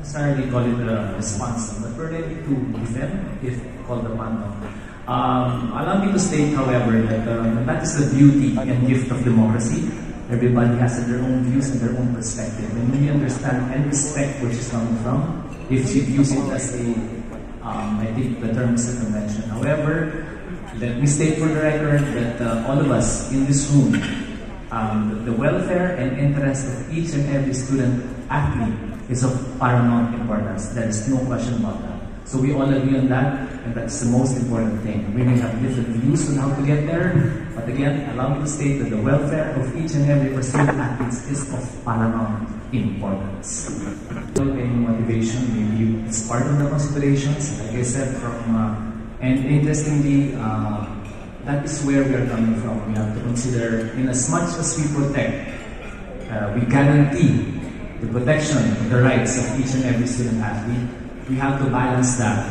necessarily call it a response, but we're ready to defend if called upon. Allow me to state, however, that is the beauty and gift of democracy. Everybody has their own views and their own perspective, and when you understand and respect where she's coming from, if she views it as a, I think the term is a convention. However, let me state for the record that all of us in this room, the welfare and interest of each and every student athlete is of paramount importance. There is no question about that. So we all agree on that, and that's the most important thing. We may have different views on how to get there, but again, allow me to state that the welfare of each and every student athletes is of paramount importance. Any motivation, maybe it's part of the considerations, like I said, and interestingly, that is where we are coming from. We have to consider, in as much as we protect, we guarantee the protection of the rights of each and every student athlete, we have to balance that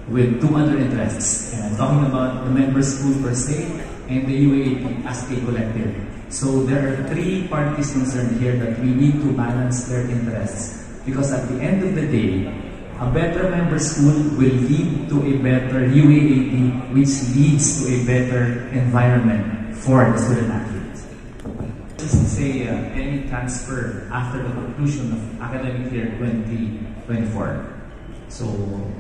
with two other interests. And I'm talking about the member school per se and the UAAP as a collective. So there are three parties concerned here that we need to balance their interests, because at the end of the day, a better member school will lead to a better UAAP, which leads to a better environment for the student athletes. Just to say, any transfer after the conclusion of academic year 2024. So,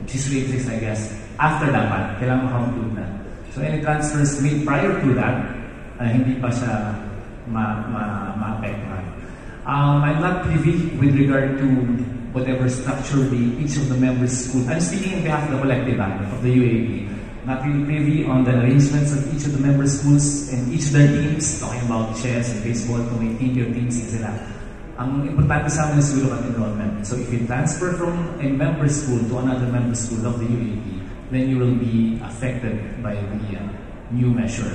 just replace, I guess, after dapat, kailangan makakonclude na. So, any transfers made prior to that, hindi pa siya ma-apektuhan. I'm not privy with regard to whatever structure each of the members' schools. I'm speaking on behalf of the collective of the UAAP. Not really privy on the arrangements of each of the member schools and each of their teams, talking about chess and baseball, kung may team teams sila. Ang importante sa amin is we look at enrollment. So if you transfer from a member school to another member school of the UAAP, then you will be affected by the new measure.